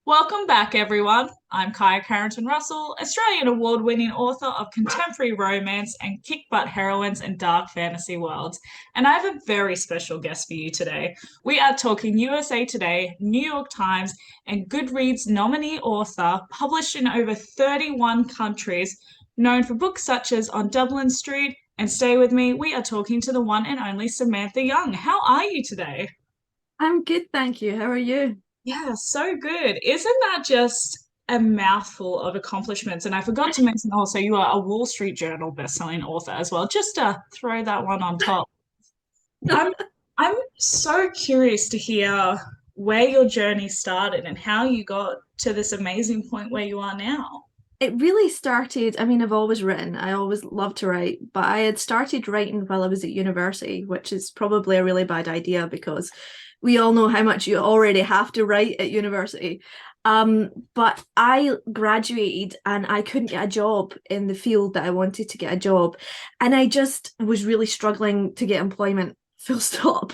Welcome back, everyone. I'm Carrington-Russell, Australian award-winning author of contemporary romance and kick-butt heroines in dark fantasy worlds. And I have a very special guest for you today. We are talking USA Today, New York Times, and Goodreads nominee author, published in over 31 countries, known for books such as On Dublin Street and Stay With Me. We are talking to the one and only Samantha Young. How are you today? I'm good, thank you. How are you? Yeah, so good. Isn't that just a mouthful of accomplishments? And I forgot to mention also you are a Wall Street Journal bestselling author as well, just to throw that one on top. I'm I'm so curious to hear where your journey started and how you got to this amazing point where you are now. It really started, I've always written, I always loved to write, but I had started writing while I was at university, which is probably a really bad idea because we all know how much you already have to write at university. But I graduated and I couldn't get a job in the field that I wanted to get a job. And I just was really struggling to get employment, full stop.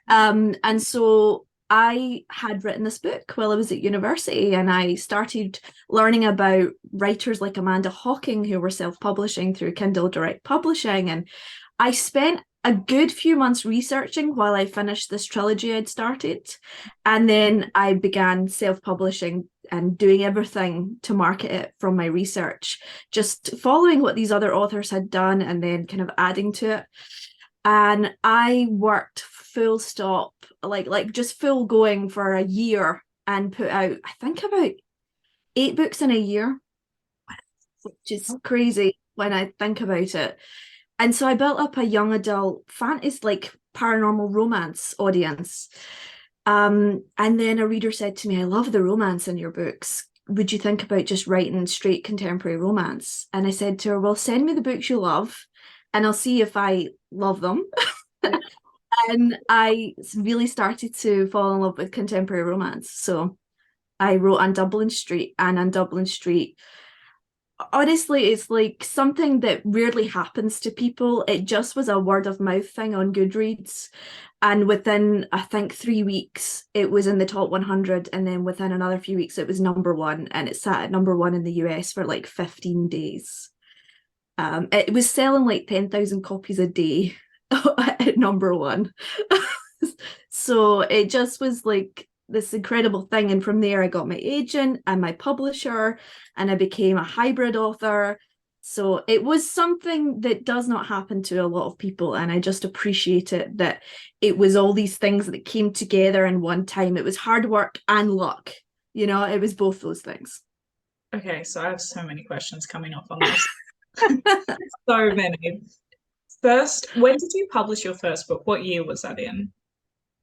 And so I had written this book while I was at university, and I started learning about writers like Amanda Hocking who were self-publishing through Kindle Direct Publishing. And I spent a good few months researching while I finished this trilogy I'd started. And then I began self-publishing and doing everything to market it from my research, just following what these other authors had done and then kind of adding to it. And I worked full stop, like just full going for a year and put out, I think, about 8 books in a year, which is crazy when I think about it. And so I built up a young adult fantasy, like paranormal romance audience. And then a reader said to me, I love the romance in your books. Would you think about just writing straight contemporary romance? And I said to her, well, send me the books you love and I'll see if I love them. And I really started to fall in love with contemporary romance. So I wrote On Dublin Street, and On Dublin Street, honestly, it's like something that rarely happens to people. It just was a word of mouth thing on Goodreads. And within, I think, 3 weeks, it was in the top 100. And then within another few weeks, it was number one. And it sat at number one in the US for like 15 days. It was selling like 10,000 copies a day at number one. So it just was like this incredible thing. And from there, I got my agent and my publisher, and I became a hybrid author. So it was something that does not happen to a lot of people. And I just appreciate it that it was all these things that came together in one time. It was hard work and luck. It was both those things. Okay, so I have so many questions coming up on this. So many. First, when did you publish your first book? What year was that in?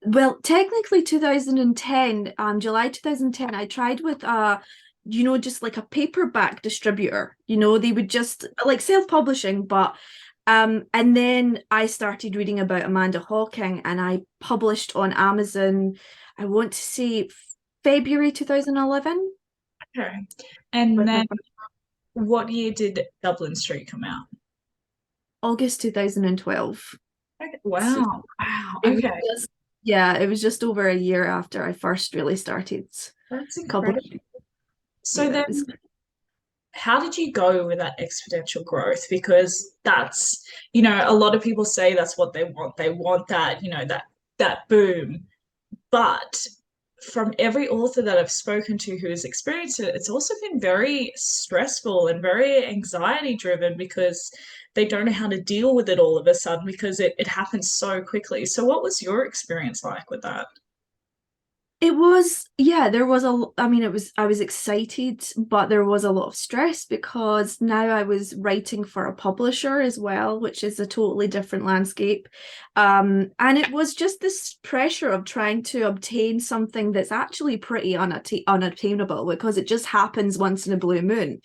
Well, technically 2010, July 2010, I tried with just like a paperback distributor. They would just like self-publishing, but and then I started reading about Amanda Hocking and I published on Amazon, I want to say February 2011. Okay. And With my then what year did Dublin Street come out? August 2012. Okay. So Wow. Wow. it was Okay. just, yeah, it was just over a year after I first really started That's incredible. publishing. So Yeah, then it was. how did you go with that exponential growth? Because that's, a lot of people say that's what they want. They want that, that boom. But from every author that I've spoken to who has experienced it, it's also been very stressful and very anxiety driven because they don't know how to deal with it all of a sudden because it happens so quickly. So what was your experience like with that? It was, yeah, there was I was excited, but there was a lot of stress because now I was writing for a publisher as well, which is a totally different landscape. And it was just this pressure of trying to obtain something that's actually pretty unattainable because it just happens once in a blue moon.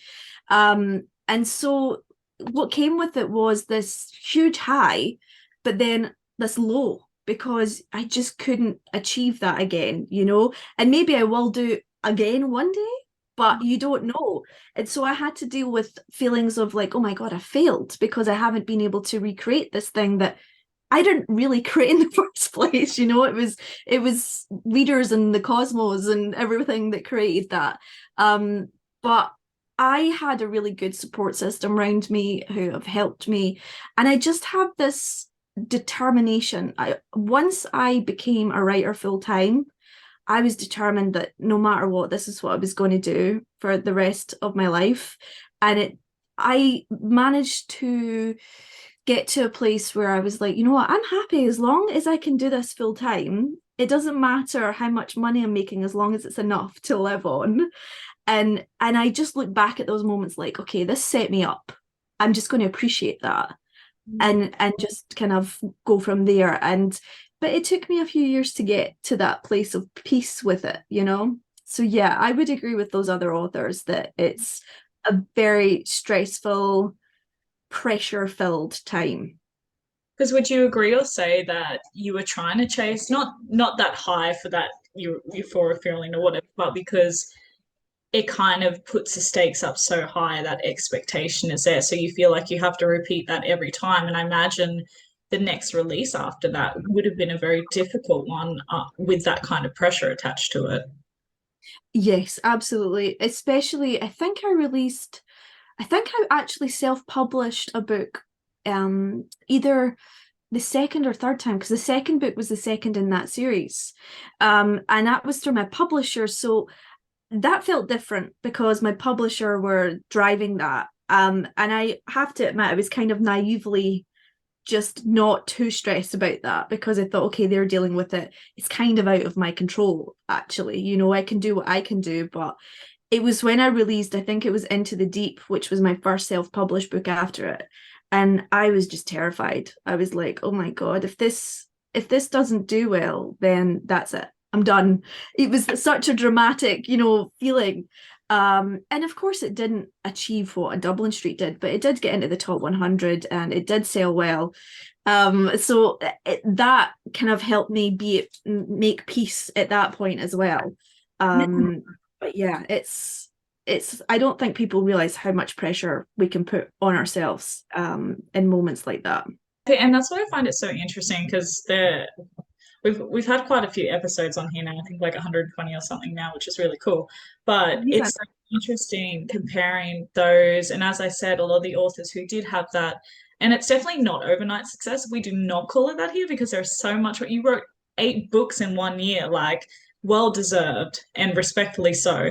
And so what came with it was this huge high, but then this low because I just couldn't achieve that again. And maybe I will do again one day, but you don't know. And so I had to deal with feelings of like, oh my God, I failed because I haven't been able to recreate this thing that I didn't really create in the first place. It was readers and the cosmos and everything that created that. But I had a really good support system around me who have helped me, and I just have this determination. Once I became a writer full time, I was determined that no matter what, this is what I was going to do for the rest of my life. And I managed to get to a place where I was like, you know what, I'm happy as long as I can do this full time. It doesn't matter how much money I'm making as long as it's enough to live on. And I just look back at those moments like, okay, this set me up. I'm just going to appreciate that and just kind of go from there. And but it took me a few years to get to that place of peace with it. So yeah, I would agree with those other authors that it's a very stressful, pressure filled time. Because would you agree or say that you were trying to chase not that high for that euphoria feeling or whatever, but because it kind of puts the stakes up so high that expectation is there, so you feel like you have to repeat that every time. And I imagine the next release after that would have been a very difficult one with that kind of pressure attached to it. Yes, absolutely. Especially, I think I actually self-published a book either the second or third time, because the second book was the second in that series. And that was through my publisher. So that felt different because my publisher were driving that. And I have to admit, I was kind of naively just not too stressed about that because I thought, okay, they're dealing with it. It's kind of out of my control, actually. I can do what I can do. But it was when I released, I think it was Into the Deep, which was my first self-published book after it. And I was just terrified. I was like, oh my God, if this doesn't do well, then that's it. I'm done. It was such a dramatic, feeling. And of course, it didn't achieve what a Dublin Street did, but it did get into the top 100 and it did sell well. So that kind of helped me make peace at that point as well. But yeah, it's I don't think people realize how much pressure we can put on ourselves in moments like that. And that's why I find it so interesting, because we've had quite a few episodes on here now. I think like 120 or something now, which is really cool. But Yeah. it's so interesting comparing those. And as I said, a lot of the authors who did have that, and it's definitely not overnight success. We do not call it that here because there's so much. You wrote 8 books in one year, like well deserved and respectfully so.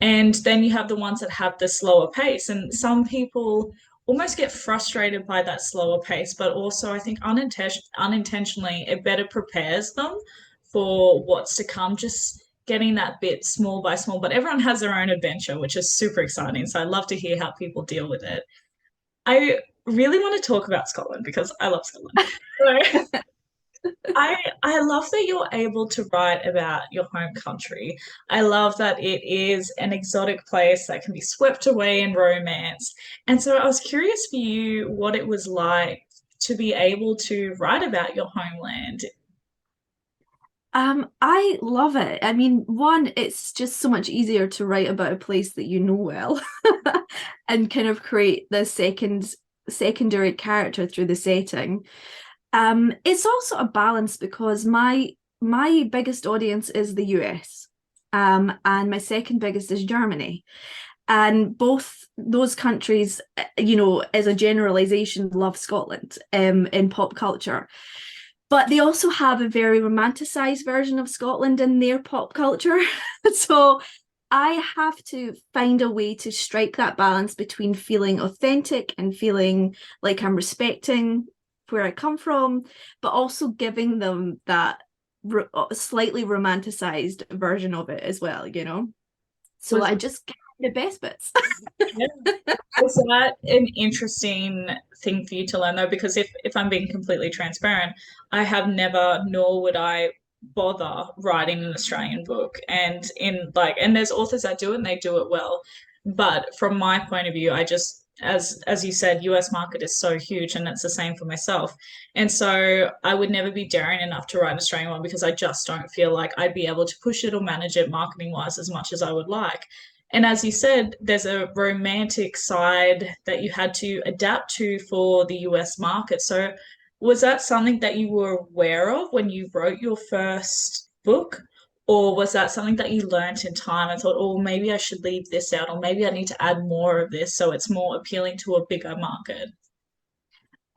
And then you have the ones that have the slower pace. And some people almost get frustrated by that slower pace, but also I think unintentionally it better prepares them for what's to come, just getting that bit small by small. But everyone has their own adventure, which is super exciting. So I love to hear how people deal with it. I really want to talk about Scotland because I love Scotland. So I love that you're able to write about your home country. I love that it is an exotic place that can be swept away in romance. And so I was curious for you what it was like to be able to write about your homeland. I love it. I mean, one, it's just so much easier to write about a place that you know well and kind of create the secondary character through the setting. It's also a balance because my biggest audience is the US, and my second biggest is Germany. And both those countries, as a generalization, love Scotland, in pop culture. But they also have a very romanticized version of Scotland in their pop culture. So I have to find a way to strike that balance between feeling authentic and feeling like I'm respecting where I come from, but also giving them that slightly romanticized version of it as well. So Was I just get the best bits. Yeah. Was that an interesting thing for you to learn though? Because if I'm being completely transparent, I have never, nor would I bother writing an Australian book. And there's authors that do it and they do it well. But from my point of view, I just as you said, US market is so huge and it's the same for myself. And so I would never be daring enough to write an Australian one because I just don't feel like I'd be able to push it or manage it marketing wise as much as I would like. And as you said, there's a romantic side that you had to adapt to for the US market. So Was that something that you were aware of when you wrote your first book? Or was that something that you learnt in time and thought, oh, maybe I should leave this out, or maybe I need to add more of this so it's more appealing to a bigger market?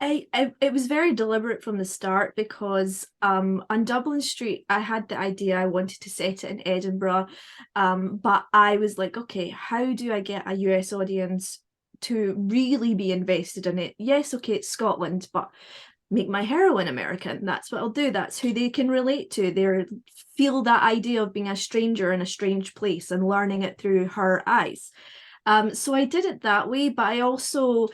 It was very deliberate from the start because on Dublin Street I had the idea I wanted to set it in Edinburgh, but I was like, okay, how do I get a US audience to really be invested in it? Yes, okay, it's Scotland, but make my heroine American. That's what I'll do. That's who they can relate to. They feel that idea of being a stranger in a strange place and learning it through her eyes. So I did it that way, but I also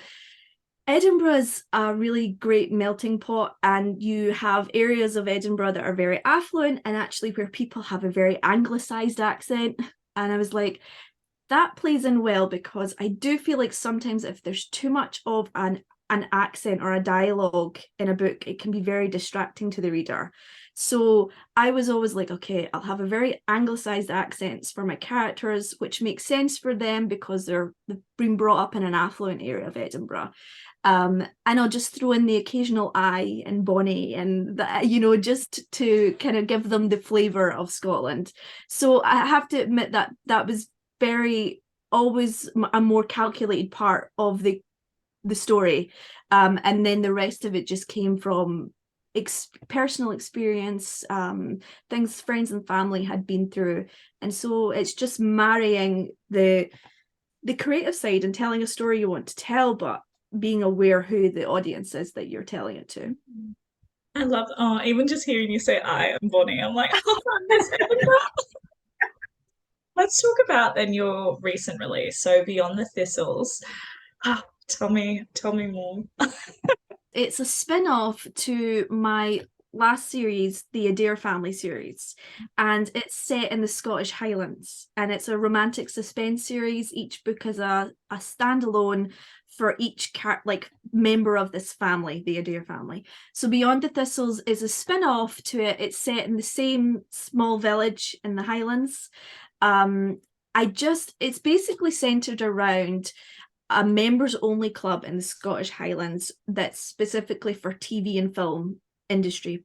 Edinburgh's a really great melting pot, and you have areas of Edinburgh that are very affluent and actually where people have a very anglicised accent. And I was like, that plays in well because I do feel like sometimes if there's too much of an accent or a dialogue in a book, it can be very distracting to the reader. So I was always like, okay, I'll have a very anglicised accents for my characters, which makes sense for them because they've been brought up in an affluent area of Edinburgh. And I'll just throw in the occasional I and Bonnie and the, just to kind of give them the flavour of Scotland. So I have to admit that that was very always a more calculated part of the story, and then the rest of it just came from personal experience, things friends and family had been through, and so it's just marrying the creative side and telling a story you want to tell, but being aware who the audience is that you're telling it to. I love, oh, even just hearing you say I am Bonnie, I'm like, oh, Miss Edinburgh. Let's talk about then your recent release, so Beyond the Thistles. Ah, tell me more. It's a spin-off to my last series, the Adair family series, and it's set in the Scottish Highlands, and it's a romantic suspense series. Each book is a standalone for each member of this family, the Adair family. So Beyond the Thistles is a spin-off to it. It's set in the same small village in the Highlands. It's basically centered around a members only club in the Scottish Highlands that's specifically for TV and film industry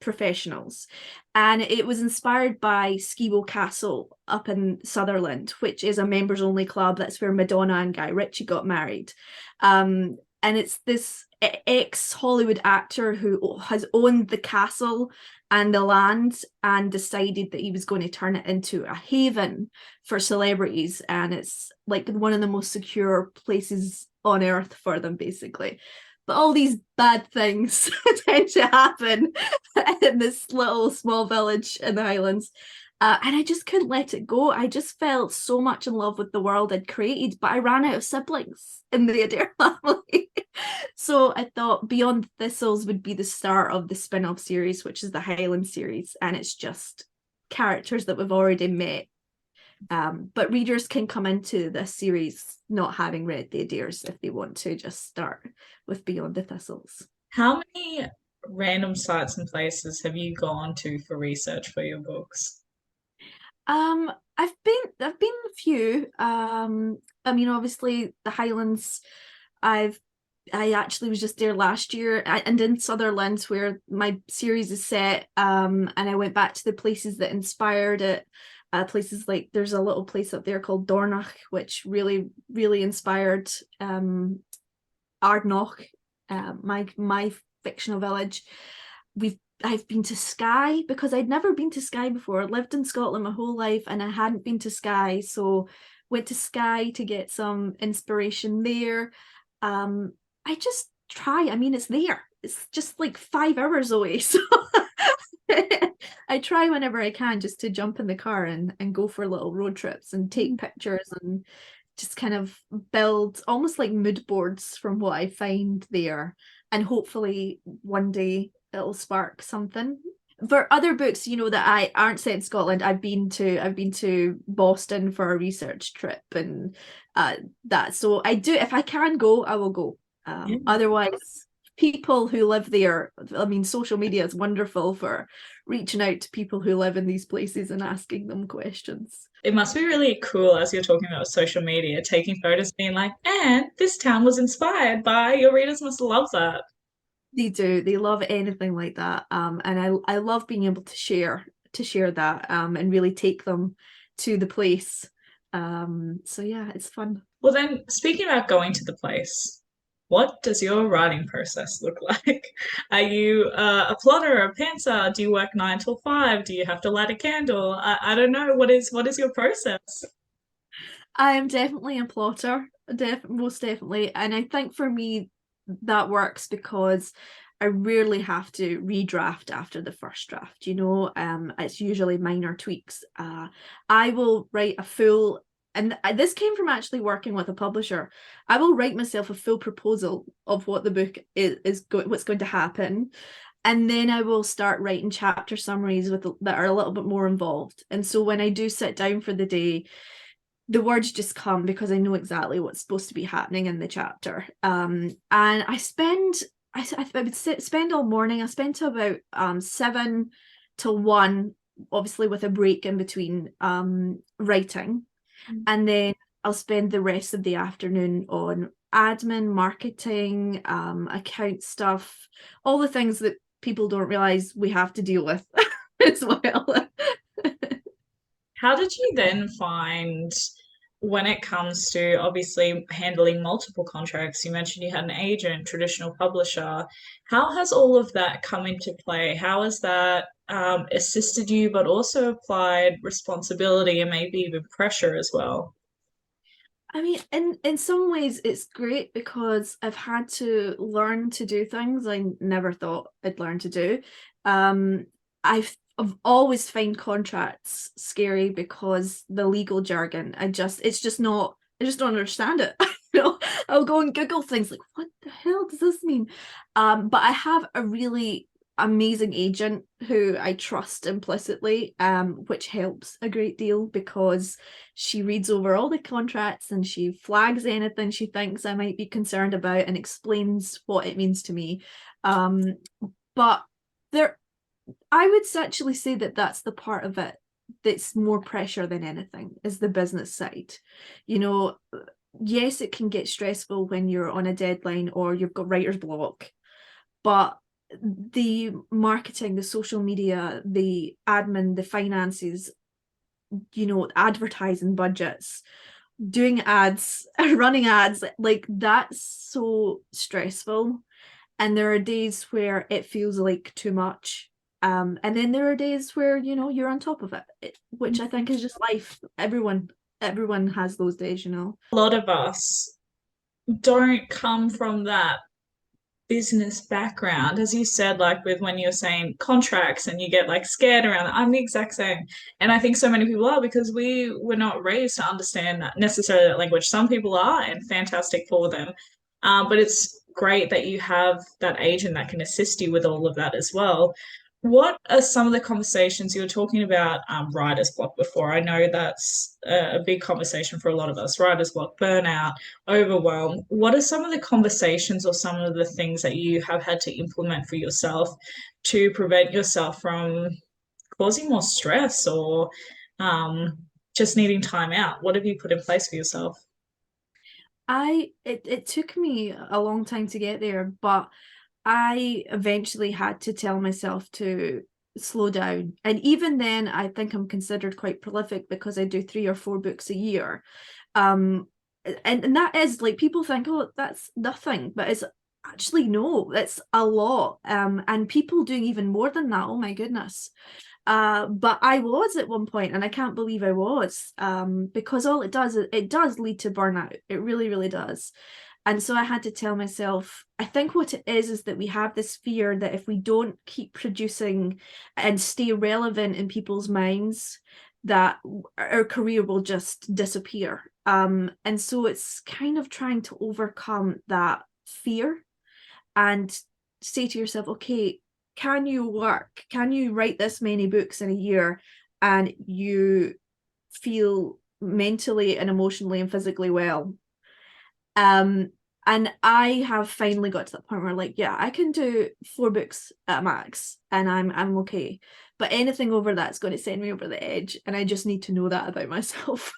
professionals. And it was inspired by Skibo Castle up in Sutherland, which is a members only club. That's where Madonna and Guy Ritchie got married. And it's this ex-Hollywood actor who has owned the castle and the land and decided that he was going to turn it into a haven for celebrities. And it's like one of the most secure places on earth for them, basically. But all these bad things tend to happen in this little small village in the Highlands. And I just couldn't let it go. I just felt so much in love with the world I'd created, but I ran out of siblings in the Adair family. So I thought Beyond Thistles would be the start of the spin-off series, which is the Highland series. And it's just characters that we've already met. But readers can come into this series not having read the Adairs if they want to just start with Beyond the Thistles. How many random sites and places have you gone to for research for your books? I've been a few. I mean, obviously the Highlands. I actually was just there last year, and in Sutherland, where my series is set. And I went back to the places that inspired it. Places like there's a little place up there called Dornoch, which really inspired Ardnoch, my fictional village. I've been to Skye because I'd never been to Skye before. I lived in Scotland my whole life and I hadn't been to Skye, so went to Skye to get some inspiration there. I just try. I mean, it's there. It's just like 5 hours away, so I try whenever I can just to jump in the car and go for little road trips and take pictures and just kind of build almost like mood boards from what I find there. And hopefully one day it'll spark something. For other books, that I aren't set in Scotland, I've been to Boston for a research trip and that. So I do, if I can go, I will go. Yeah. Otherwise, people who live there, I mean, social media is wonderful for reaching out to people who live in these places and asking them questions. It must be really cool as you're talking about social media, taking photos, being like, and this town was inspired by, your readers must love that. They do. They love anything like that. And I love being able to share that and really take them to the place. So yeah, it's fun. Well, then, speaking about going to the place, what does your writing process look like? Are you a plotter, a pantser? Do you work 9 till 5? Do you have to light a candle? I don't know. What is your process? I am definitely a plotter, most definitely. And I think for me, that works because I rarely have to redraft after the first draft. It's usually minor tweaks. I will write a full, and this came from actually working with a publisher. I will write myself a full proposal of what the book what's going to happen. And then I will start writing chapter summaries that are a little bit more involved. And so when I do sit down for the day, the words just come because I know exactly what's supposed to be happening in the chapter. And I would spend all morning. I spent about 7 to 1, obviously with a break in between writing, and then I'll spend the rest of the afternoon on admin, marketing, account stuff, all the things that people don't realize we have to deal with as well. How did you then find when it comes to obviously handling multiple contracts? You mentioned you had an agent, traditional publisher. How has all of that come into play? How has that assisted you, but also applied responsibility and maybe even pressure as well? I mean, in some ways, it's great because I've had to learn to do things I never thought I'd learn to do. Um, I've always find contracts scary because the legal jargon, it's just not, I just don't understand it. I'll go and Google things like, what the hell does this mean? But I have a really amazing agent who I trust implicitly, which helps a great deal because she reads over all the contracts and she flags anything she thinks I might be concerned about and explains what it means to me. Um, but there, I would actually say that that's the part of it that's more pressure than anything is the business side. You know, yes, it can get stressful when you're on a deadline or you've got writer's block, but the marketing, the social media, the admin, the finances, advertising budgets, doing ads, running ads, like that's so stressful. And there are days where it feels like too much. And then there are days where, you're on top of it, which I think is just life. Everyone has those days. A lot of us don't come from that business background, as you said, like with when you're saying contracts and you get like scared around it. I'm the exact same. And I think so many people are because we were not raised to understand that necessarily that language. Some people are, and fantastic for them. But it's great that you have that agent that can assist you with all of that as well. What are some of the conversations you were talking about writer's block before? I know that's a big conversation for a lot of us, writer's block, burnout, overwhelm. What are some of the conversations or some of the things that you have had to implement for yourself to prevent yourself from causing more stress or just needing time out? What have you put in place for yourself? It took me a long time to get there, but I eventually had to tell myself to slow down. And even then, I think I'm considered quite prolific because I do 3 or 4 books a year. Um, and that is like people think, oh, that's nothing, but it's actually no, it's a lot. And people doing even more than that. Oh my goodness. But I was at one point, and I can't believe I was, because all it does is it does lead to burnout. It really, really does. And so I had to tell myself, I think what it is that we have this fear that if we don't keep producing and stay relevant in people's minds, that our career will just disappear. And so it's kind of trying to overcome that fear and say to yourself, okay, can you work? Can you write this many books in a year and you feel mentally and emotionally and physically well? And I have finally got to that point where like, yeah, I can do 4 books at max and I'm okay. But anything over that's going to send me over the edge. And I just need to know that about myself.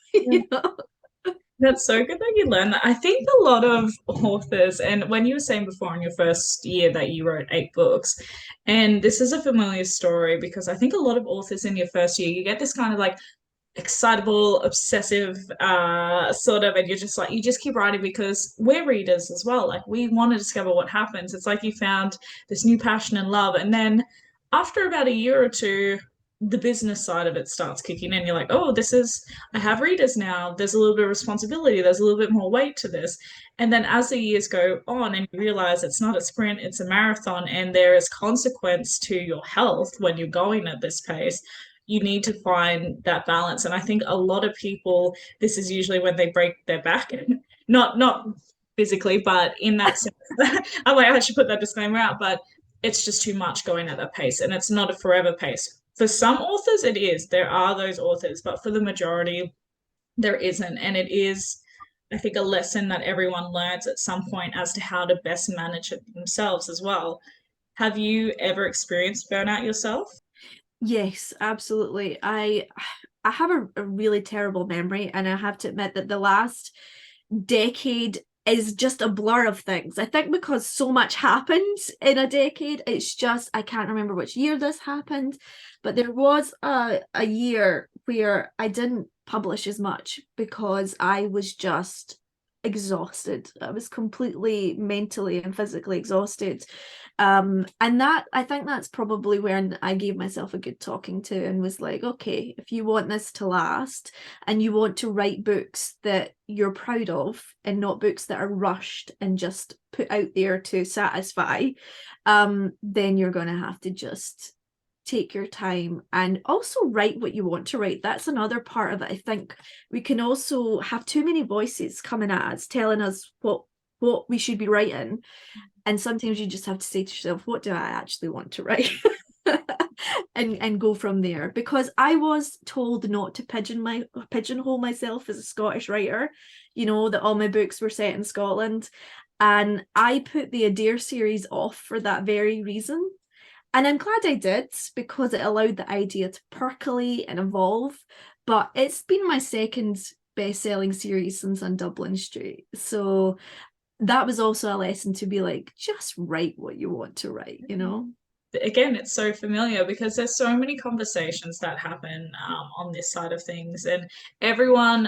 That's so good that you learned that. I think a lot of authors, and when you were saying before in your first year that you wrote 8 books, and this is a familiar story because I think a lot of authors in your first year, you get this kind of like excitable, obsessive sort of, and you're just like, you just keep writing because we're readers as well. Like we want to discover what happens. It's like you found this new passion and love. And then after about a year or two, the business side of it starts kicking in. You're like, oh, this is, I have readers now. There's a little bit of responsibility. There's a little bit more weight to this. And then as the years go on and you realize it's not a sprint, it's a marathon, and there is consequence to your health when you're going at this pace, you need to find that balance. And I think a lot of people, this is usually when they break their back, not physically, but in that sense. I should put that disclaimer out, but it's just too much going at that pace, and it's not a forever pace. For some authors, it is. There are those authors, but for the majority, there isn't. And it is, I think, a lesson that everyone learns at some point as to how to best manage it themselves as well. Have you ever experienced burnout yourself? Yes, absolutely. I have a really terrible memory, and I have to admit that the last decade is just a blur of things. I think because so much happened in a decade, it's just I can't remember which year this happened, but there was a year where I didn't publish as much because I was just exhausted. I was completely mentally and physically exhausted. And that I think that's probably when I gave myself a good talking to and was like, okay, if you want this to last and you want to write books that you're proud of and not books that are rushed and just put out there to satisfy, then you're going to have to just take your time and also write what you want to write. That's another part of it. I think we can also have too many voices coming at us telling us what we should be writing, and sometimes you just have to say to yourself, what do I actually want to write? and go from there, because I was told not to pigeonhole myself as a Scottish writer, that all my books were set in Scotland, and I put the Adair series off for that very reason. And I'm glad I did, because it allowed the idea to percolate and evolve. But it's been my second best-selling series since On Dublin Street. So that was also a lesson to be like, just write what you want to write. Again, it's so familiar because there's so many conversations that happen on this side of things, and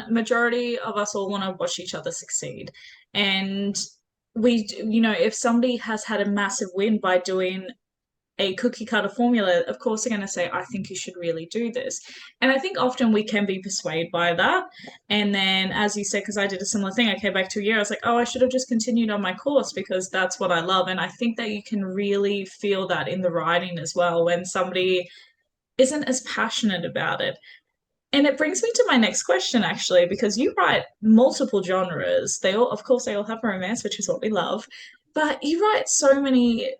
majority of us all want to watch each other succeed. And if somebody has had a massive win by doing a cookie cutter formula, of course they're going to say, I think you should really do this. And I think often we can be persuaded by that. And then, as you said, because I did a similar thing, I came back to a year, I was like, oh, I should have just continued on my course because that's what I love. And I think that you can really feel that in the writing as well when somebody isn't as passionate about it. And it brings me to my next question, actually, because you write multiple genres. Of course, they all have romance, which is what we love, but you write so many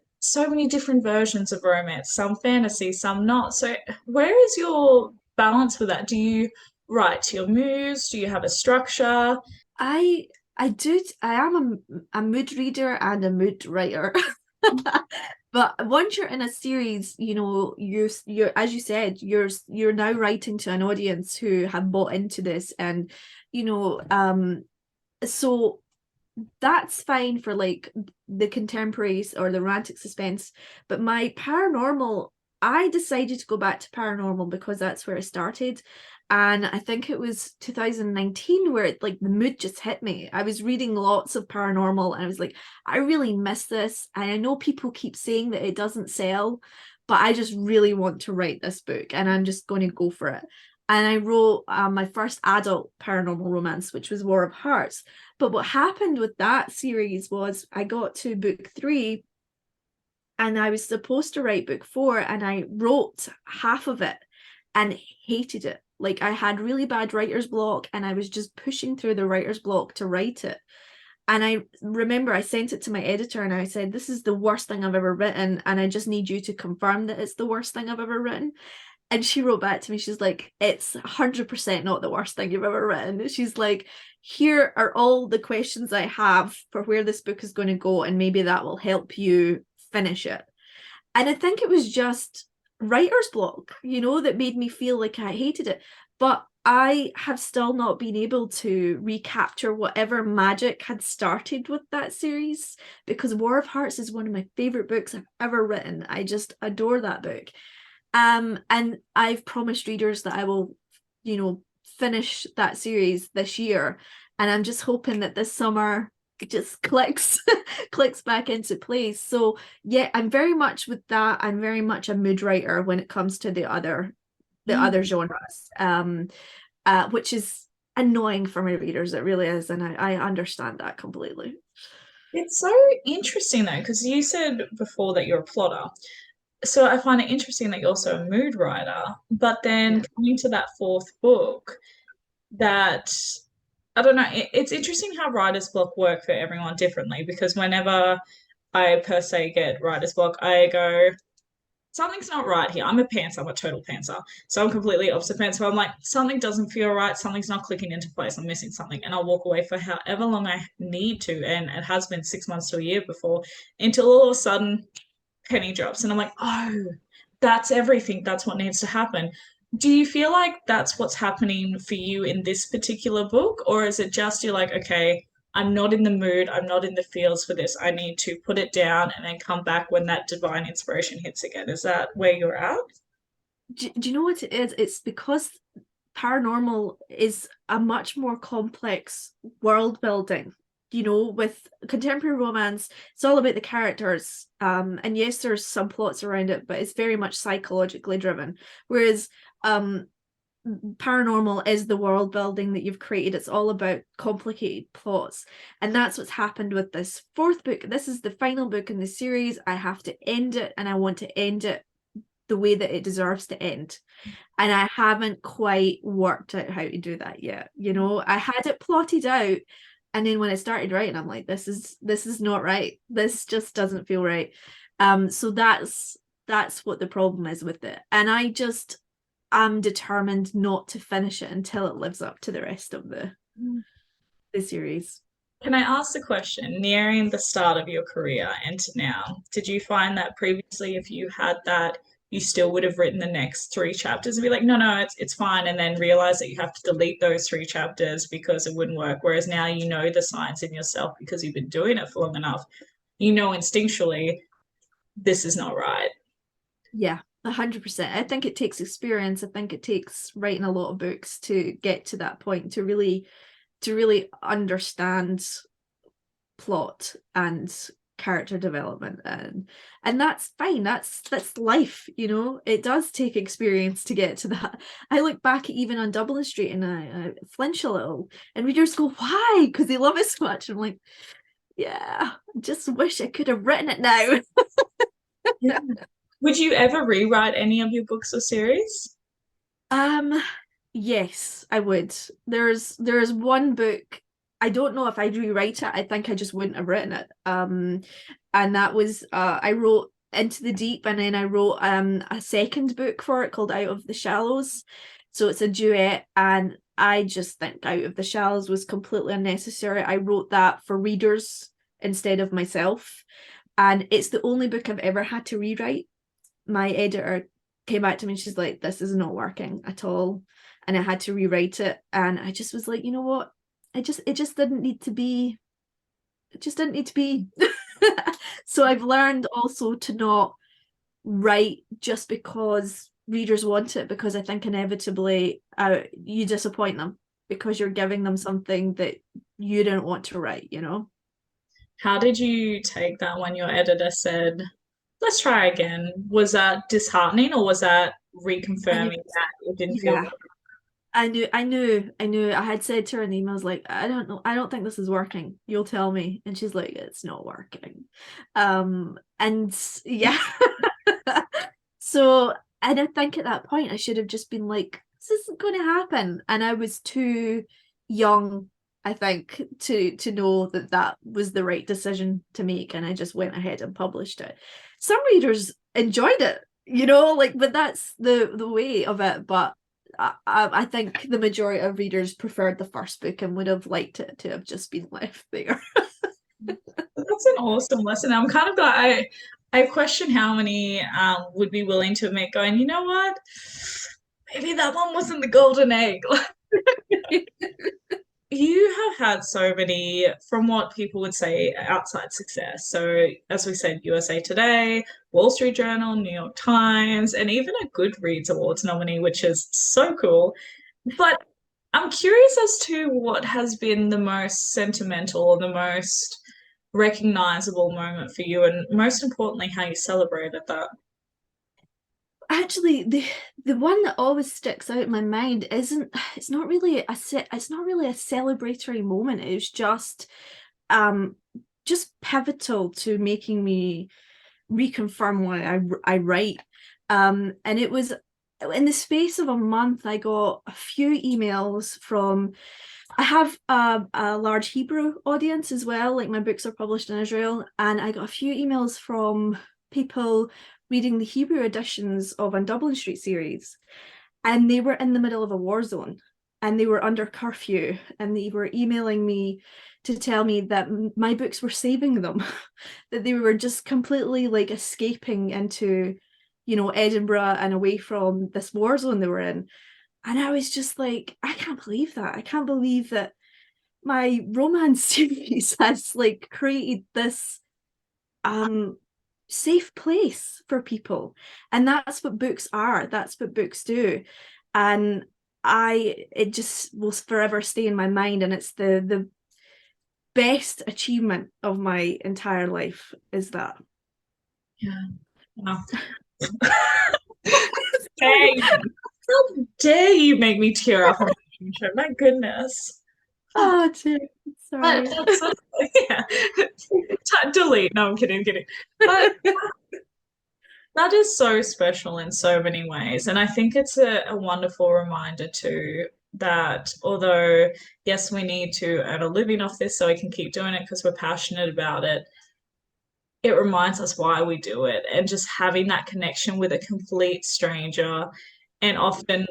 different versions of romance, some fantasy, some not. So, where is your balance with that? Do you write to your muse? Do you have a structure? I am a mood reader and a mood writer. But once you're in a series, you're as you said, you're now writing to an audience who have bought into this, and so that's fine for like the contemporaries or the romantic suspense. But my paranormal, I decided to go back to paranormal because that's where I started. And I think it was 2019 where like the mood just hit me. I was reading lots of paranormal and I was like, I really miss this. And I know people keep saying that it doesn't sell, but I just really want to write this book and I'm just going to go for it. And I wrote my first adult paranormal romance, which was War of Hearts. But what happened with that series was I got to book 3 and I was supposed to write book 4, and I wrote half of it and hated it. Like I had really bad writer's block and I was just pushing through the writer's block to write it. And I remember I sent it to my editor and I said, this is the worst thing I've ever written. And I just need you to confirm that it's the worst thing I've ever written. And she wrote back to me, she's like, it's 100% not the worst thing you've ever written. She's like, here are all the questions I have for where this book is going to go, and maybe that will help you finish it. And I think it was just writer's block, that made me feel like I hated it. But I have still not been able to recapture whatever magic had started with that series, because War of Hearts is one of my favorite books I've ever written. I just adore that book. And I've promised readers that I will, finish that series this year. And I'm just hoping that this summer it just clicks clicks back into place. So yeah, I'm very much with that. I'm very much a mood writer when it comes to the other genres. Which is annoying for my readers. It really is, and I understand that completely. It's so interesting though, because you said before that you're a plotter. So I find it interesting that you're also a mood writer, but then Yeah. coming to that fourth book, that I don't know, it's interesting how writer's block work for everyone differently because whenever I per se get writer's block, I go, something's not right here. I'm a pantser, I'm a total pantser. So I'm completely opposite pants. So I'm like, something doesn't feel right, something's not clicking into place, I'm missing something. And I'll walk away for however long I need to. And it has been 6 months to a year before until all of a sudden penny drops. And I'm like, oh, that's everything. That's what needs to happen. Do you feel like that's what's happening for you in this particular book? Or is it just you're like, okay, I'm not in the mood, I'm not in the feels for this. I need to put it down and then come back when that divine inspiration hits again. Is that where you're at? Do you know what it is? It's because paranormal is a much more complex world building. With contemporary romance, it's all about the characters. And yes, there's some plots around it, but it's very much psychologically driven. Whereas paranormal is the world building that you've created. It's all about complicated plots. And that's what's happened with this fourth book. This is the final book in the series. I have to end it, and I want to end it the way that it deserves to end. And I haven't quite worked out how to do that yet. I had it plotted out, and then when I started writing, I'm like, this is not right. This just doesn't feel right. So that's what the problem is with it. And I'm determined not to finish it until it lives up to the rest of the series. Can I ask the question, nearing the start of your career and to now, did you find that previously if you had that, you still would have written the next three chapters and be like, no, no, it's fine, and then realize that you have to delete those three chapters because it wouldn't work. Whereas now you know the science in yourself because you've been doing it for long enough. You know instinctually this is not right. Yeah, 100%. I think it takes experience. I think it takes writing a lot of books to get to that point, to really understand plot and character development, and that's fine. That's life. It does take experience to get to that. I look back even on Dublin Street and I flinch a little, and readers go, why? Because they love it so much. I'm like, yeah, I just wish I could have written it now. Yeah. Would you ever rewrite any of your books or series? um yes, I would. There's one book, I don't know if I'd rewrite it. I think I just wouldn't have written it. And that was I wrote Into the Deep, and then I wrote a second book for it called Out of the Shallows. So it's a duet, and I just think Out of the Shallows was completely unnecessary. I wrote that for readers instead of myself, and it's the only book I've ever had to rewrite. My editor came back to me and she's like, this is not working at all, and I had to rewrite it, and I just was like, you know what, it just didn't need to be. It just didn't need to be. So I've learned also to not write just because readers want it, because I think inevitably you disappoint them because you're giving them something that you don't want to write. How did you take that when your editor said, let's try again? Was that disheartening or was that I knew, reconfirming that it didn't feel yeah, I knew. I had said to her in the emails, like, I don't know, I don't think this is working. You'll tell me. And she's like, it's not working. And yeah. So, and I think at that point I should have just been like, this isn't going to happen. And I was too young, I think, to know that that was the right decision to make. And I just went ahead and published it. Some readers enjoyed it, like, but that's the way of it. But I think the majority of readers preferred the first book and would have liked it to have just been left there. That's an awesome lesson. I'm kind of glad I question how many would be willing to admit going, you know what? maybe that one wasn't the golden egg. You have had so many, from what people would say, outside success. So, as we said, USA Today, Wall Street Journal, New York Times, and even a Goodreads Awards nominee, which is so cool. But I'm curious as to what has been the most sentimental or the most recognizable moment for you, and most importantly, how you celebrated that. Actually, the one that always sticks out in my mind isn't it's not really it's not really a celebratory moment. It was um just pivotal to making me reconfirm why I write. And it was in the space of a month, I got a few emails from I have a large Hebrew audience as well. Like my books are published in Israel, and I got a few emails from people reading the Hebrew editions of a Dublin Street series, and they were in the middle of a war zone, and they were under curfew, and they were emailing me to tell me that my books were saving them, that they were just completely like escaping into, Edinburgh and away from this war zone they were in. And I was just like, I can't believe that. I can't believe that my romance series has like created this um safe place for people. And that's what books are. That's what books do. And it just will forever stay in my mind. And it's the best achievement of my entire life is that. Yeah. Wow. Hey, how dare you make me tear up on the show? My goodness. Oh, Oh, dear. Sorry. that's yeah. Delete. No, I'm kidding, I'm kidding. But that is so special in so many ways. And I think it's a wonderful reminder too that although, yes, we need to earn a living off this so we can keep doing it because we're passionate about it, it reminds us why we do it and just having that connection with a complete stranger. And often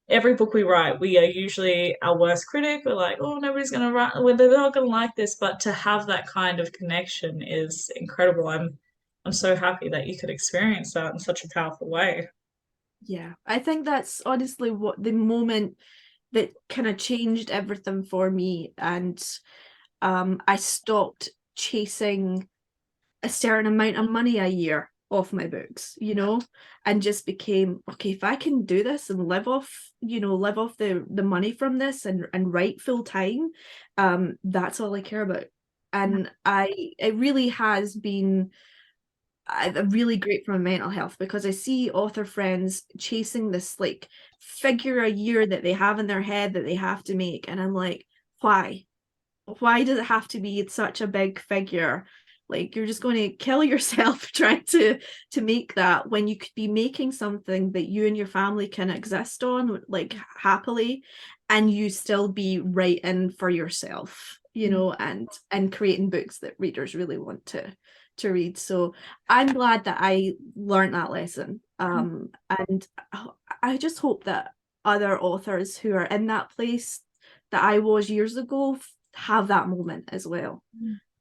every book we write, we are usually our worst critic. We're like, oh, nobody's gonna write, well, they're not gonna like this. But to have that kind of connection is incredible. I'm so happy that you could experience that in such a powerful way. Yeah, I think that's honestly what the moment that kind of changed everything for me. And I stopped chasing a certain amount of money a year off my books, and just became, okay, if I can do this and live off the money from this and write full time, that's all I care about. And it really has been really great for my mental health, because I see author friends chasing this like figure a year that they have in their head that they have to make. And I'm like, why? Why does it have to be such a big figure? Like, you're just going to kill yourself trying to make that, when you could be making something that you and your family can exist on like happily, and you still be writing for yourself, and creating books that readers really want to read. So I'm glad that I learned that lesson. And I just hope that other authors who are in that place that I was years ago have that moment as well,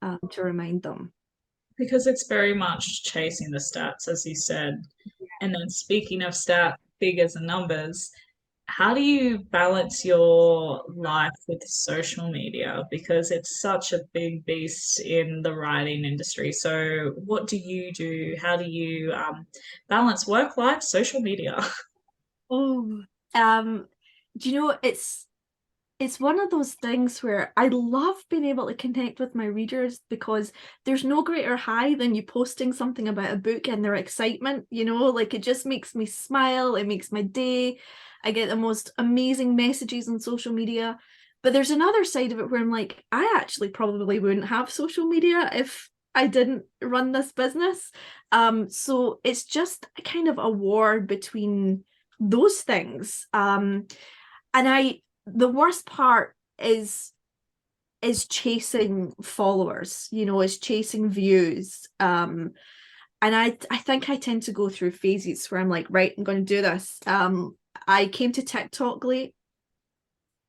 to remind them. Because it's very much chasing the stats, as you said. And then speaking of stats, figures and numbers, how do you balance your life with social media? Because it's such a big beast in the writing industry. So, what do you do? How do you balance work life, social media? Oh, do you know, it's one of those things where I love being able to connect with my readers, because there's no greater high than you posting something about a book and their excitement, like it just makes me smile, it makes my day. I get the most amazing messages on social media. But there's another side of it where I'm like, I actually probably wouldn't have social media if I didn't run this business. So it's just kind of a war between those things. And the worst part is chasing followers, is chasing views. And I think I tend to go through phases where I'm like, right, I'm going to do this. I came to TikTok late,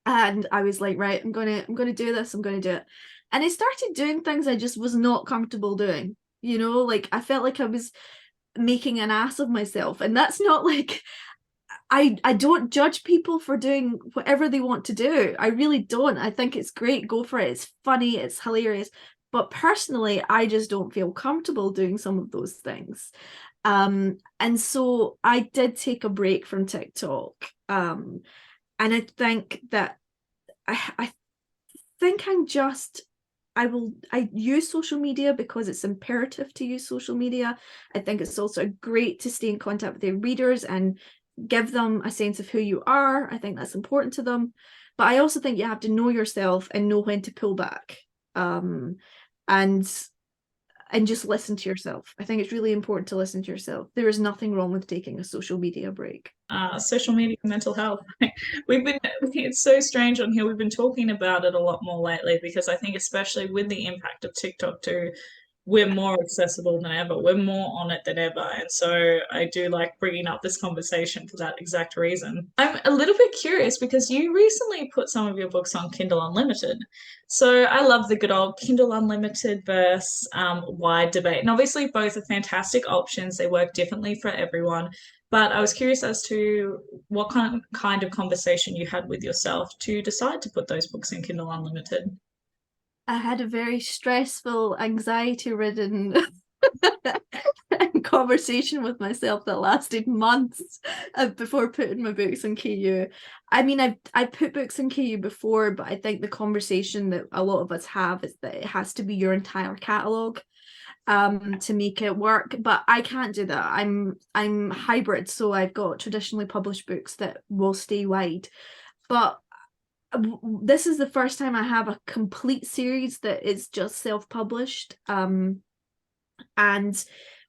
and I was like, right, I'm going to do this, I'm going to do it. And I started doing things I just was not comfortable doing. Like I felt like I was making an ass of myself, and that's not like I don't judge people for doing whatever they want to do. I really don't. I think it's great. Go for it. It's funny. It's hilarious. But personally, I just don't feel comfortable doing some of those things. And so I did take a break from TikTok. And I think that I think I use social media because it's imperative to use social media. I think it's also great to stay in contact with their readers and give them a sense of who you are. I think that's important to them. But I also think you have to know yourself and know when to pull back. And and just listen to yourself. I think it's really important to listen to yourself. There is nothing wrong with taking a social media break. Social media mental health. We've been, it's so strange on here. We've been talking about it a lot more lately because I think, especially with the impact of TikTok too, we're more accessible than ever. We're more on it than ever. And so I do like bringing up this conversation for that exact reason. I'm a little bit curious because you recently put some of your books on Kindle Unlimited. So I love the good old Kindle Unlimited versus wide debate. And obviously, both are fantastic options. They work differently for everyone. But I was curious as to what kind of conversation you had with yourself to decide to put those books in Kindle Unlimited. I had a very stressful, anxiety-ridden conversation with myself that lasted months before putting my books in KU. I mean, I put books in KU before, but I think the conversation that a lot of us have is that it has to be your entire catalogue to make it work. But I can't do that. I'm hybrid, so I've got traditionally published books that will stay wide. But this is the first time I have a complete series that is just self-published. And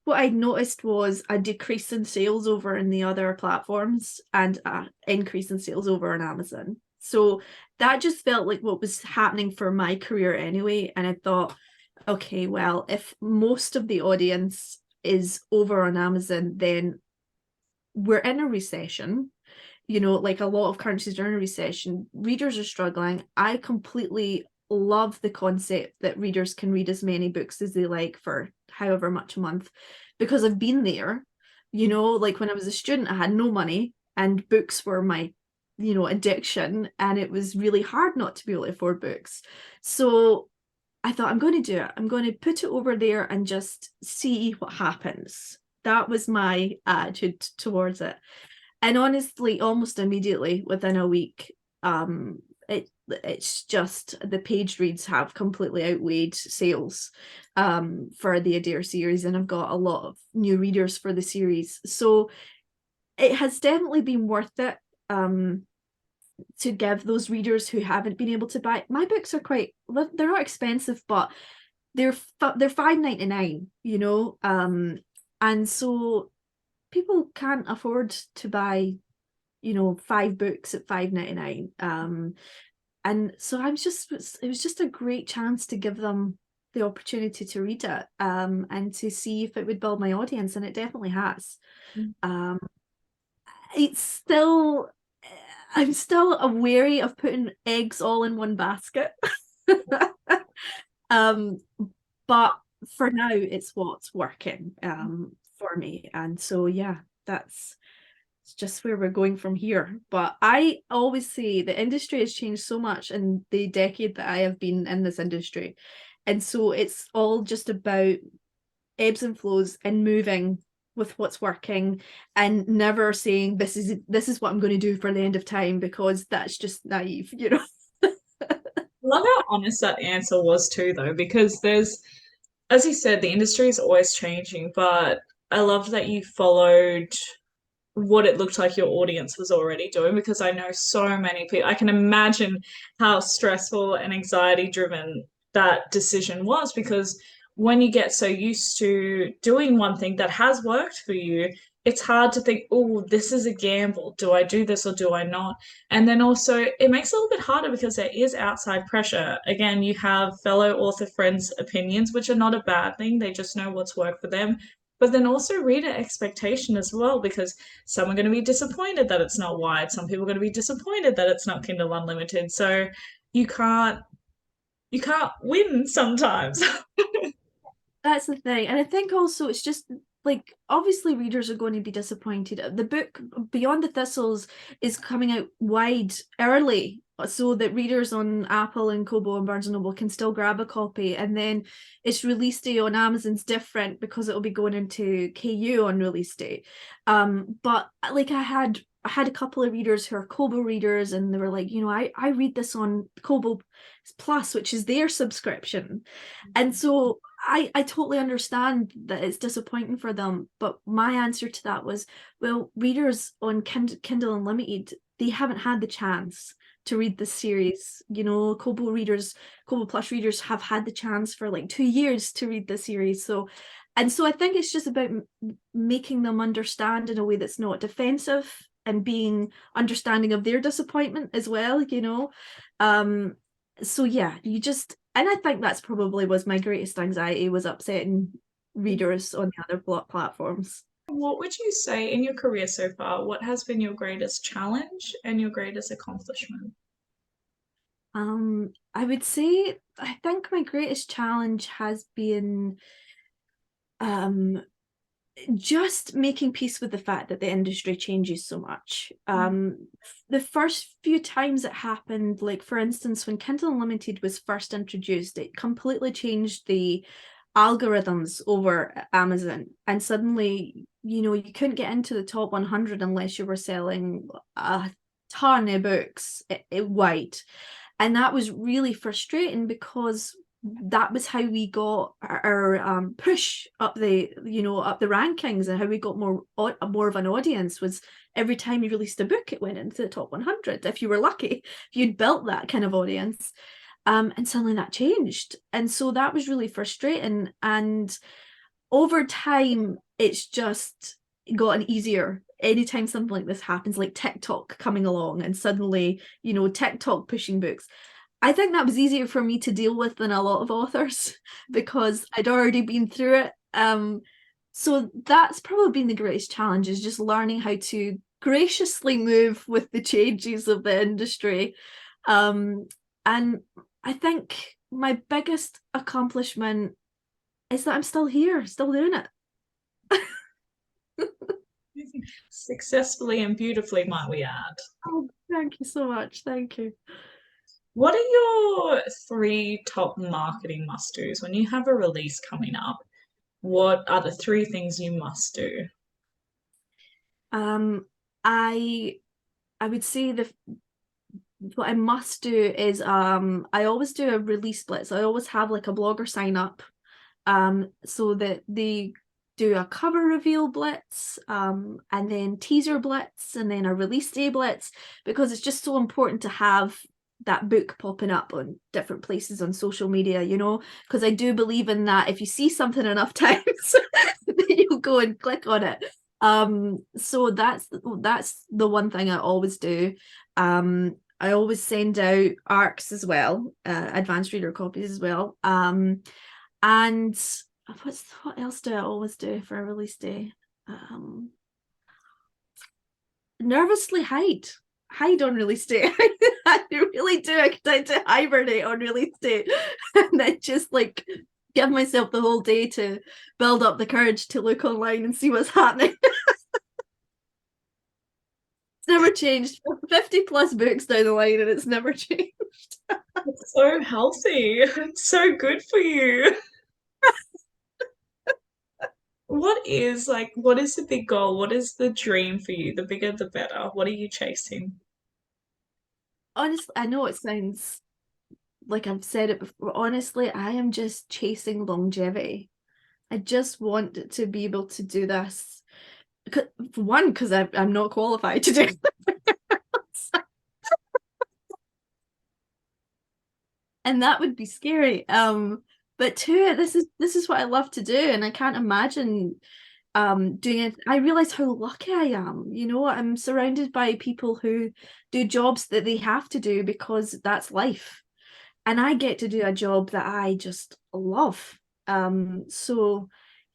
what I noticed was a decrease in sales over in the other platforms and an increase in sales over on Amazon. So that just felt like what was happening for my career anyway. And I thought, okay, well, if most of the audience is over on Amazon, then we're in a recession. Like a lot of countries are in a recession, readers are struggling. I completely love the concept that readers can read as many books as they like for however much a month, because I've been there. Like when I was a student, I had no money and books were my addiction, and it was really hard not to be able to afford books. So I thought, I'm going to do it. I'm going to put it over there and just see what happens. That was my attitude towards it. And honestly, almost immediately within a week, it's just the page reads have completely outweighed sales for the Adair series, and I've got a lot of new readers for the series. So it has definitely been worth it to give those readers who haven't been able to buy my books. Are quite, they're not expensive, but they're $5.99, and so people can't afford to buy 5 books at $5.99. And so it was just a great chance to give them the opportunity to read it and to see if it would build my audience, and it definitely has. It's still I'm still wary of putting eggs all in one basket. um but for now it's what's working for me, and so yeah, that's just where we're going from here. But I always say the industry has changed so much in the decade that I have been in this industry, and so it's all just about ebbs and flows and moving with what's working, and never saying this is what I'm going to do for the end of time, because that's just naive. Love how honest that answer was too, though, because there's, as you said, the industry is always changing, but I love that you followed what it looked like your audience was already doing, because I know so many people. I can imagine how stressful and anxiety driven that decision was, because when you get so used to doing one thing that has worked for you, it's hard to think, oh, this is a gamble. Do I do this or do I not? And then also, it makes it a little bit harder because there is outside pressure. Again, you have fellow author friends' opinions, which are not a bad thing. They just know what's worked for them. But then also reader expectation as well, because some are going to be disappointed that it's not wide. Some people are going to be disappointed that it's not Kindle Unlimited. So you can't win sometimes. That's the thing. And I think also it's just like obviously readers are going to be disappointed. The book Beyond the Thistles is coming out wide early so that readers on Apple and Kobo and Barnes and Noble can still grab a copy, and then its release day on Amazon's different because it'll be going into KU on release day. But like I had a couple of readers who are Kobo readers, and they were like, I read this on Kobo Plus, which is their subscription. And so I totally understand that it's disappointing for them, but my answer to that was, well, readers on Kindle Unlimited, they haven't had the chance to read this series. Kobo Plus readers have had the chance for like 2 years to read the series. So I think it's just about making them understand in a way that's not defensive and being understanding of their disappointment as well. So yeah, and I think that's probably was my greatest anxiety, was upsetting readers on the other platforms. What would you say in your career so far? What has been your greatest challenge and your greatest accomplishment? I would say I think my greatest challenge has been um just making peace with the fact that the industry changes so much. The first few times it happened, like for instance, when Kindle Unlimited was first introduced, it completely changed the algorithms over Amazon. And suddenly, you couldn't get into the top 100 unless you were selling a ton of books wide. And that was really frustrating because that was how we got our push up the rankings, and how we got more of an audience was every time you released a book it went into the top 100 if you were lucky, if you'd built that kind of audience. And suddenly that changed, and so that was really frustrating. And over time it's just gotten easier. Anytime something like this happens, like TikTok coming along and suddenly TikTok pushing books, I think that was easier for me to deal with than a lot of authors because I'd already been through it. So that's probably been the greatest challenge, is just learning how to graciously move with the changes of the industry. And I think my biggest accomplishment is that I'm still here, still doing it. Successfully and beautifully, might we add. Oh, thank you so much. Thank you. What are your three top marketing must-dos when you have a release coming up? What are the three things you must do? Um, I I would say the what I must do is I always do a release blitz. I always have like a blogger sign up so that they do a cover reveal blitz, and then teaser blitz, and then a release day blitz, because it's just so important to have that book popping up on different places on social media, because I do believe in that. If you see something enough times, then you'll go and click on it. So that's the one thing I always do. I always send out ARCs as well, advanced reader copies as well. And what else do I always do for a release day? Nervously hide on release day. I really do. I tend to hibernate on release day, and then just like give myself the whole day to build up the courage to look online and see what's happening. It's never changed. 50 plus books down the line, and it's never changed. It's so healthy. It's so good for you. What is the big goal? What is the dream for you? The bigger, the better. What are you chasing? Honestly, I know it sounds like I've said it before. Honestly, I am just chasing longevity. I just want to be able to do this. For one, because I'm not qualified to do it. And that would be scary. But two, this is what I love to do, and I can't imagine doing it. I realize how lucky I am. I'm surrounded by people who do jobs that they have to do because that's life, and I get to do a job that I just love. So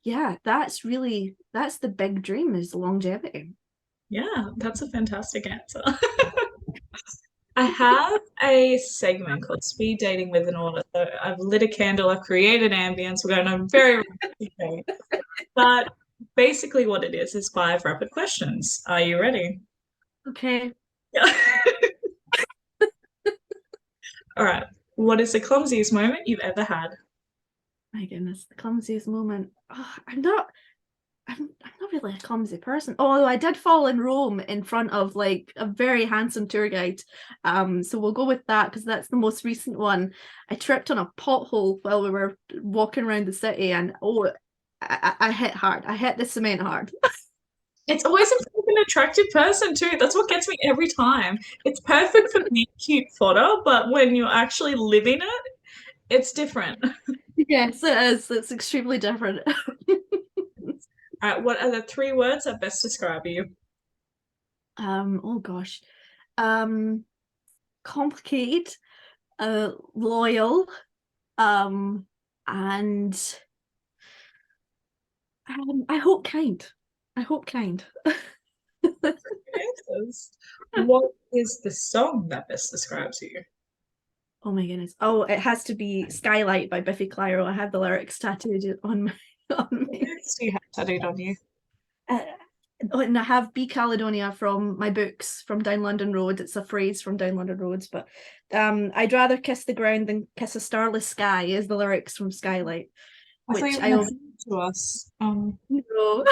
yeah, that's the big dream, is longevity. Yeah, that's a fantastic answer. I have a segment called Speed Dating with an Author. So I've lit a candle, I've created ambience, we're going on a very romantic day. But basically what it is 5 rapid questions. Are you ready? Okay. Yeah. All right. What is the clumsiest moment you've ever had? My goodness, the clumsiest moment. Oh, I'm not really a clumsy person. Although I did fall in Rome in front of like a very handsome tour guide. So we'll go with that because that's the most recent one. I tripped on a pothole while we were walking around the city, and I hit hard. I hit the cement hard. It's always an attractive person too. That's what gets me every time. It's perfect for me, cute fodder, but when you're actually living it, it's different. Yes, it is. It's extremely different. All right, what are the 3 words that best describe you? Oh gosh. Um, Complicated, loyal, um, and I hope kind. I hope kind. Answers. What is the song that best describes you? Oh my goodness. Oh, it has to be Skylight by Biffy Clyro. I have the lyrics tattooed on my on What me. lyrics do you have tattooed on you? Uh, oh, and I have Be Caledonia from my books from Down London Road. It's a phrase from Down London Roads, but I'd rather kiss the ground than kiss a starless sky is the lyrics from Skylight, I thought which you were I going to always sing it to us. know.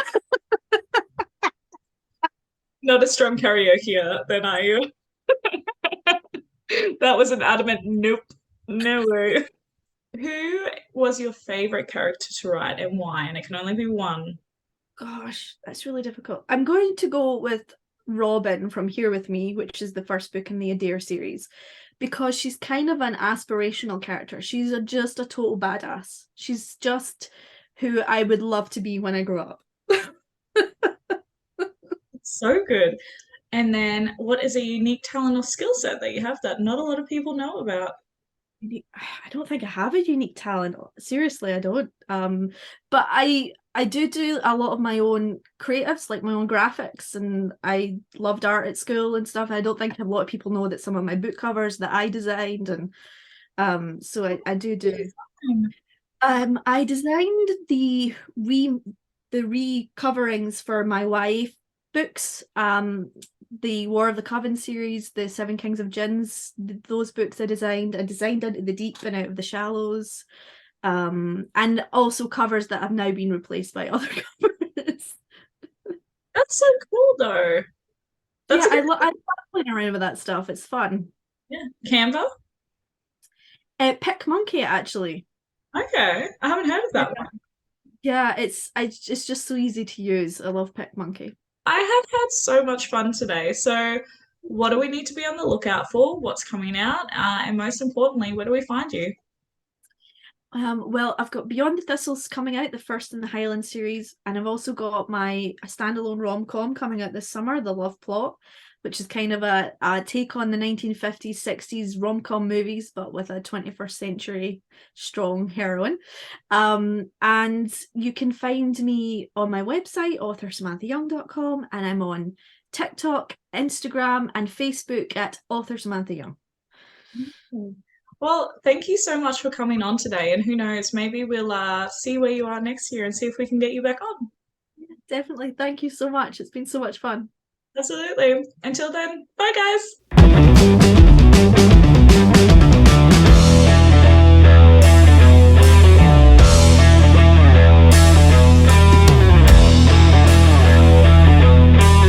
Not a strong karaoke, then are you? That was an adamant nope. No way. Who was your favorite character to write and why? And it can only be one. Gosh, that's really difficult. I'm going to go with Robin from Here With Me, which is the first book in the Adair series, because she's kind of an aspirational character. She's just a total badass. She's just who I would love to be when I grow up. So good. And then what is a unique talent or skill set that you have that not a lot of people know about? I don't think I have a unique talent. Seriously, I don't. But I do a lot of my own creatives, like my own graphics, and I loved art at school and stuff. I don't think a lot of people know that some of my book covers that I designed, and so I do. I designed the re-coverings for my YA books. The War of the Coven series, the Seven Kings of Jinns, those books I designed. I designed Into the Deep and Out of the Shallows. And also covers that have now been replaced by other covers. That's so cool though. That's Yeah, I love playing around with that stuff. It's fun. yeah. Canva? Pick Monkey, actually. Okay. I haven't heard of that one. Yeah, it's just so easy to use. I love Pick Monkey. I have had so much fun today. So what do we need to be on the lookout for? What's coming out? And most importantly, where do we find you? Well, I've got Beyond the Thistles coming out, the first in the Highland series, and I've also got a standalone rom-com coming out this summer, The Love Plot, which is kind of a take on the 1950s, 60s rom-com movies, but with a 21st century strong heroine. And you can find me on my website, authorsamanthayoung.com, and I'm on TikTok, Instagram, and Facebook at Author Samantha Young. Well, thank you so much for coming on today. And who knows, maybe we'll see where you are next year and see if we can get you back on. Definitely. Thank you so much. It's been so much fun. Absolutely. Until then, bye guys.